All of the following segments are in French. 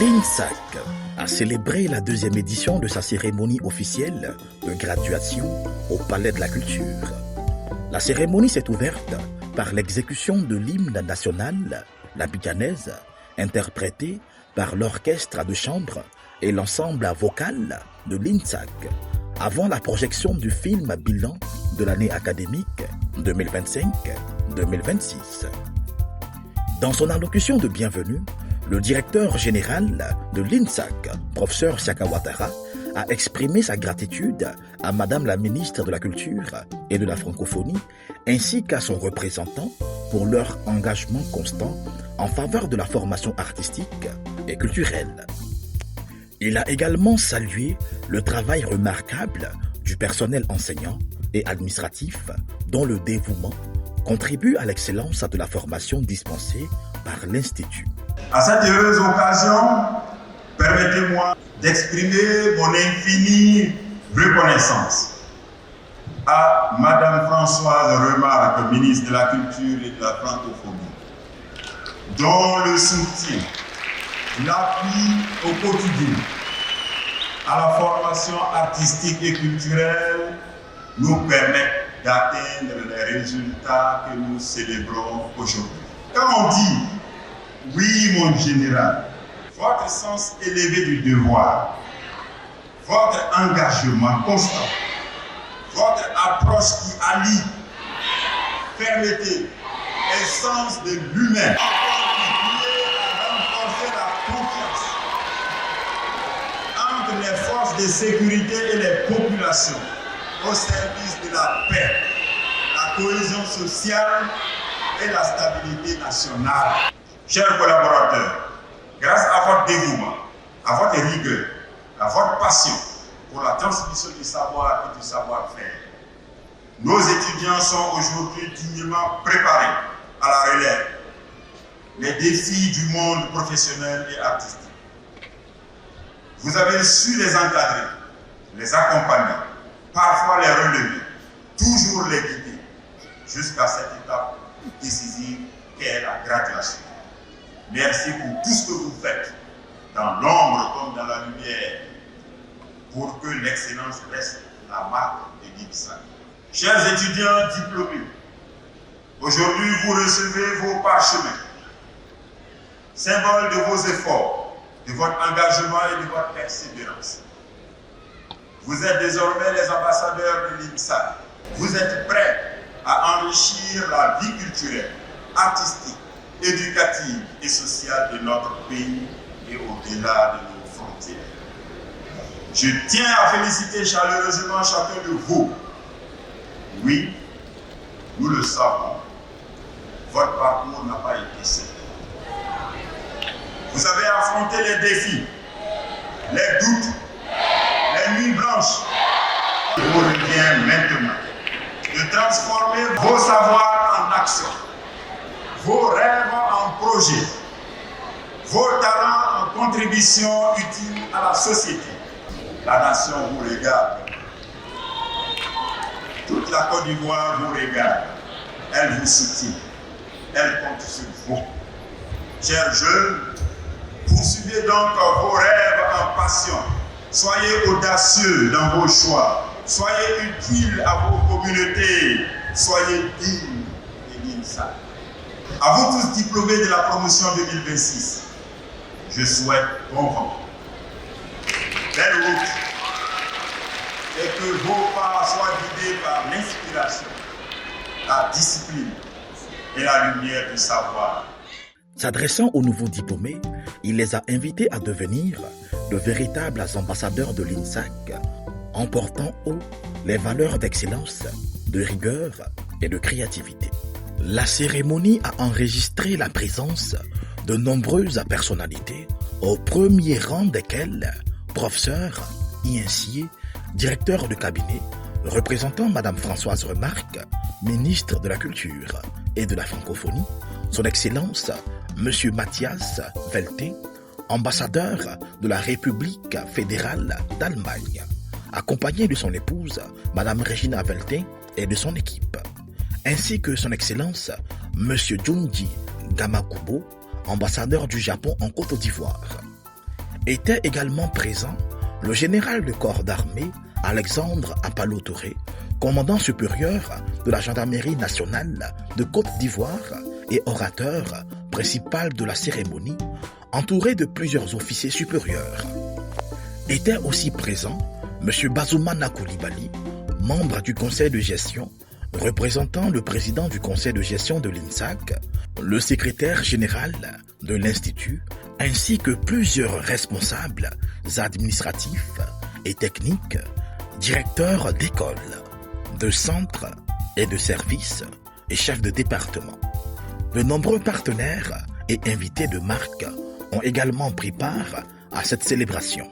L'INSAC a célébré la deuxième édition de sa cérémonie officielle de graduation au Palais de la Culture. La cérémonie s'est ouverte par l'exécution de l'hymne national, la Bicanaise, interprétée par l'orchestre de chambre et l'ensemble vocal de l'INSAC, avant la projection du film bilan de l'année académique 2025-2026. Dans son allocution de bienvenue, le directeur général de l'INSAC, professeur Siaka Ouattara, a exprimé sa gratitude à Madame la ministre de la Culture et de la Francophonie ainsi qu'à son représentant pour leur engagement constant en faveur de la formation artistique et culturelle. Il a également salué le travail remarquable du personnel enseignant et administratif dont le dévouement contribue à l'excellence de la formation dispensée par l'Institut. À cette heureuse occasion, permettez-moi d'exprimer mon infinie reconnaissance à Madame Françoise Remarque, ministre de la Culture et de la Francophonie, dont le soutien, l'appui au quotidien à la formation artistique et culturelle nous permettent d'atteindre les résultats que nous célébrons aujourd'hui. Quand on dit « oui, mon général », votre sens élevé du devoir, votre engagement constant, votre approche qui allie fermeté et sens de l'humain, ont contribué à renforcer la confiance entre les forces de sécurité et les populations au service de la paix, la cohésion sociale et la stabilité nationale. Chers collaborateurs, grâce à votre dévouement, à votre rigueur, à votre passion pour la transmission du savoir et du savoir-faire, nos étudiants sont aujourd'hui dignement préparés à la relève, les défis du monde professionnel et artistique. Vous avez su les encadrer, les accompagner, parfois les relever, toujours les guider, jusqu'à cette étape décisive qu'est la graduation. Merci pour tout ce que vous faites, dans l'ombre comme dans la lumière, pour que l'excellence reste la marque de l'INSAC. Chers étudiants diplômés, aujourd'hui vous recevez vos parchemins, symbole de vos efforts, de votre engagement et de votre persévérance. Vous êtes désormais les ambassadeurs de l'INSAC. Vous êtes prêts à enrichir la vie culturelle, artistique, éducative et sociale de notre pays et au-delà de nos frontières. Je tiens à féliciter chaleureusement chacun de vous. Oui, nous le savons, votre parcours n'a pas été simple. Vous avez affronté les défis, les doutes, les nuits blanches. Il vous revient maintenant de transformer vos savoirs en action, vos rêves en projets, vos talents en contributions utiles à la société. La nation vous regarde. Toute la Côte d'Ivoire vous regarde. Elle vous soutient. Elle compte sur vous. Chers jeunes, poursuivez donc vos rêves en passion. Soyez audacieux dans vos choix. Soyez utiles à vos communautés. Soyez dignes de l'INSAC. À vous tous diplômés de la promotion 2026, je souhaite bon vent, belle route, et que vos pas soient guidés par l'inspiration, la discipline et la lumière du savoir. S'adressant aux nouveaux diplômés, il les a invités à devenir de véritables ambassadeurs de l'INSAC, en portant haut les valeurs d'excellence, de rigueur et de créativité. La cérémonie a enregistré la présence de nombreuses personnalités, au premier rang desquelles professeurs, initiés, directeurs de cabinet, représentant Madame Françoise Remarque, ministre de la Culture et de la Francophonie, son Excellence Monsieur Mathias Veltin, ambassadeur de la République fédérale d'Allemagne, accompagné de son épouse Madame Regina Veltin et de son équipe, ainsi que son Excellence Monsieur Junji Gamakubo, ambassadeur du Japon en Côte d'Ivoire. Était également présent le général de corps d'armée Alexandre Apalo Touré, commandant supérieur de la gendarmerie nationale de Côte d'Ivoire et orateur principal de la cérémonie, entouré de plusieurs officiers supérieurs. Était aussi présent M. Bazoumana Koulibaly, membre du conseil de gestion, représentant le président du conseil de gestion de l'INSAC, le secrétaire général de l'Institut, ainsi que plusieurs responsables administratifs et techniques, directeurs d'écoles, de centres et de services et chefs de département. De nombreux partenaires et invités de marque ont également pris part à cette célébration.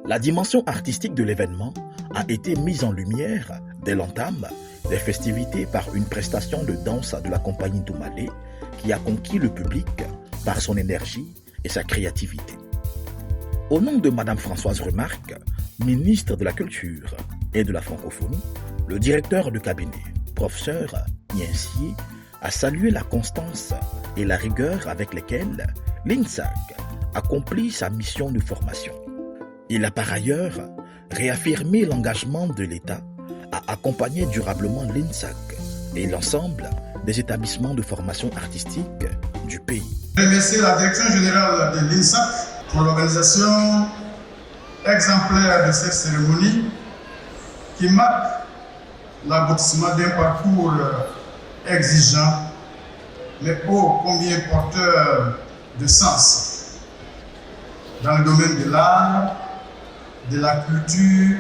La dimension artistique de l'événement a été mise en lumière dès l'entame des festivités par une prestation de danse de la compagnie Doumalé qui a conquis le public par son énergie et sa créativité. Au nom de Mme Françoise Remarque, ministre de la Culture et de la Francophonie, le directeur de cabinet, professeur Niensier, a salué la constance et la rigueur avec lesquelles l'INSAC accomplit sa mission de formation. Il a par ailleurs réaffirmé l'engagement de l'État à accompagner durablement l'INSAC et l'ensemble des établissements de formation artistique du pays. Je remercie la direction générale de l'INSAC pour l'organisation exemplaire de cette cérémonie qui marque l'aboutissement d'un parcours exigeant, mais ô combien porteur de sens dans le domaine de l'art, de la culture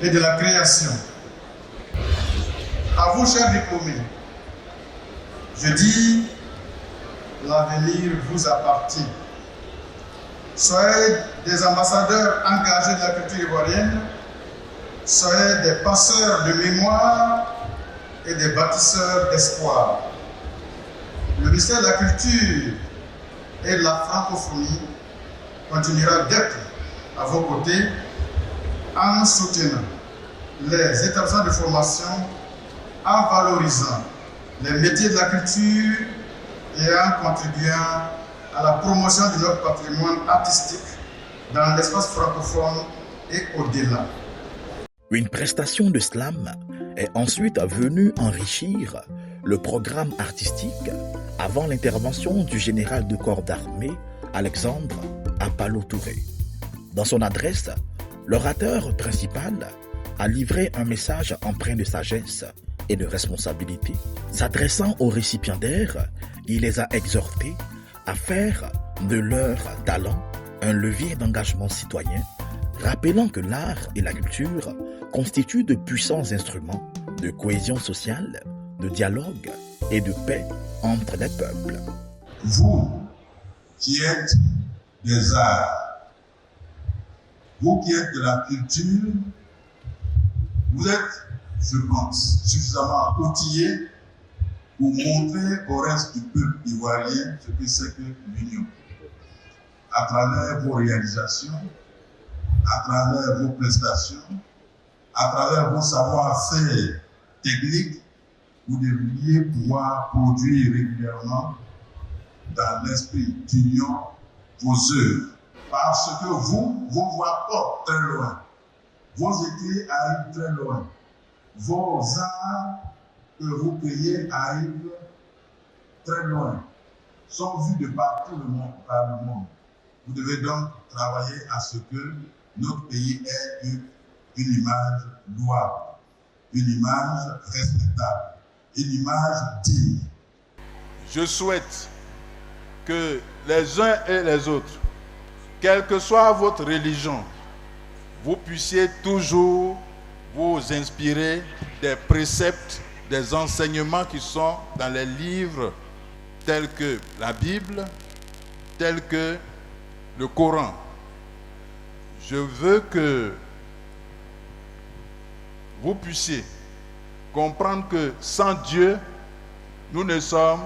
et de la création. À vous, chers diplômés, je dis, l'avenir vous appartient. Soyez des ambassadeurs engagés de la culture ivoirienne, soyez des passeurs de mémoire et des bâtisseurs d'espoir. Le ministère de la Culture et de la Francophonie continuera d'être à vos côtés en soutenant les établissements de formation, en valorisant les métiers de la culture et en contribuant à la promotion de notre patrimoine artistique dans l'espace francophone et au-delà. Une prestation de slam est ensuite venue enrichir le programme artistique avant l'intervention du général de corps d'armée Alexandre Apalo Touré. Dans son adresse, l'orateur principal a livré un message empreint de sagesse et de responsabilité. S'adressant aux récipiendaires, il les a exhortés à faire de leur talent un levier d'engagement citoyen, rappelant que l'art et la culture constituent de puissants instruments de cohésion sociale, de dialogue et de paix entre les peuples. Vous qui êtes des arts, vous qui êtes de la culture, vous êtes, je pense, suffisamment outillés pour montrer au reste du peuple ivoirien ce que c'est que l'union. À travers vos réalisations, à travers vos prestations, à travers vos savoir-faire techniques, vous devriez pouvoir produire régulièrement dans l'esprit d'union vos œuvres. Parce que vos voix portent très loin, vos écrits arrivent très loin, vos arts que vous créez arrivent très loin, sont vus de partout par le monde. Vous devez donc travailler à ce que notre pays ait une image louable, une image respectable, une image digne. Je souhaite que les uns et les autres, quelle que soit votre religion, vous puissiez toujours vous inspirer des préceptes, des enseignements qui sont dans les livres tels que la Bible, tels que le Coran. Je veux que vous puissiez comprendre que sans Dieu, nous ne sommes.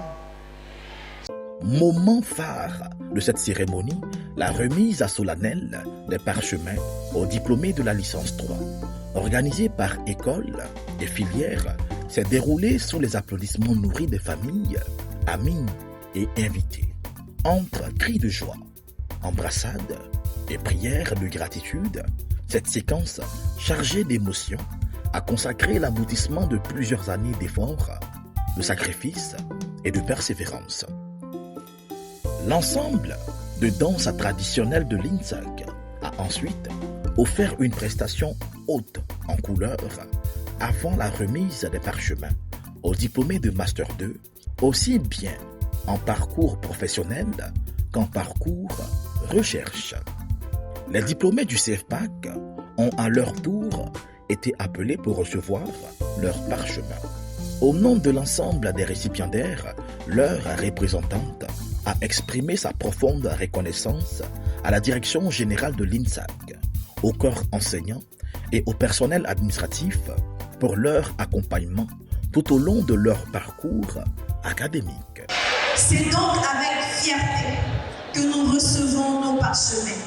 Moment phare de cette cérémonie, la remise à solennelle des parchemins aux diplômés de la licence 3, organisée par école et filière, s'est déroulée sous les applaudissements nourris des familles, amis et invités. Entre cris de joie, embrassades et prière de gratitude, cette séquence chargée d'émotions a consacré l'aboutissement de plusieurs années d'efforts, de sacrifices et de persévérance. L'ensemble de danse traditionnelle de l'INSAC a ensuite offert une prestation haute en couleur avant la remise des parchemins aux diplômés de Master 2, aussi bien en parcours professionnel qu'en parcours recherche. Les diplômés du CFPAC ont à leur tour été appelés pour recevoir leur parchemin. Au nom de l'ensemble des récipiendaires, leur représentante a exprimé sa profonde reconnaissance à la direction générale de l'INSAC, au corps enseignant et au personnel administratif pour leur accompagnement tout au long de leur parcours académique. C'est donc avec fierté que nous recevons nos parchemins,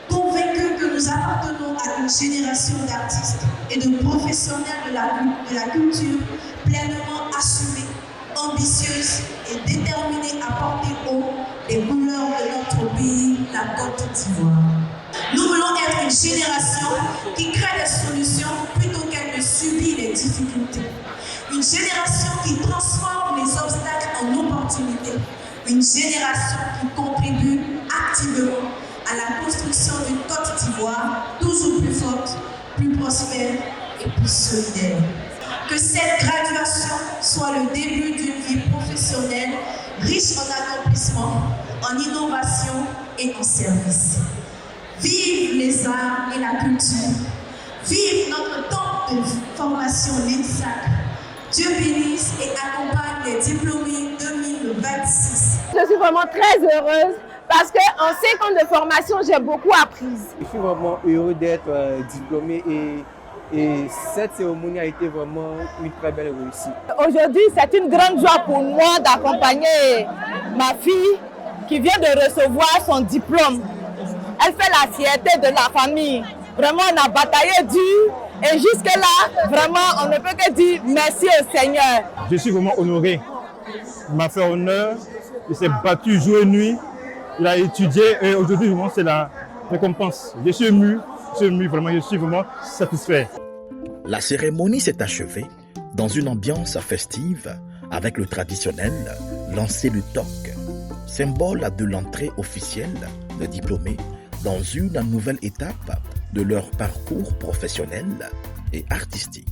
convaincus que nous appartenons à une génération d'artistes et de professionnels de la culture pleinement assumés, ambitieuses et déterminés à porter haut les couleurs de notre pays, la Côte d'Ivoire. Nous voulons être une génération qui crée des solutions plutôt qu'elle ne subit les difficultés. Une génération qui transforme les obstacles en opportunités. Une génération qui contribue activement à la construction d'une Côte d'Ivoire toujours plus forte, plus prospère et plus solidaire. Que cette graduation soit le début d'une vie professionnelle riche en accomplissements, en innovation et en service. Vive les arts et la culture. Vive notre temps de formation l'INSAC. Dieu bénisse et accompagne les diplômés 2026. Je suis vraiment très heureuse parce qu'en 5 ans de formation, j'ai beaucoup appris. Je suis vraiment heureux d'être diplômé et cette cérémonie a été vraiment une très belle réussite. Aujourd'hui, c'est une grande joie pour moi d'accompagner ma fille qui vient de recevoir son diplôme. Elle fait la fierté de la famille. Vraiment, on a bataillé dur et jusque-là, vraiment, on ne peut que dire merci au Seigneur. Je suis vraiment honoré. Il m'a fait honneur, il s'est battu jour et nuit, il a étudié et aujourd'hui, vraiment, c'est la récompense. Je suis ému, vraiment, je suis vraiment satisfait. La cérémonie s'est achevée dans une ambiance festive avec le traditionnel lancer du toc, symbole de l'entrée officielle des diplômés dans une nouvelle étape de leur parcours professionnel et artistique.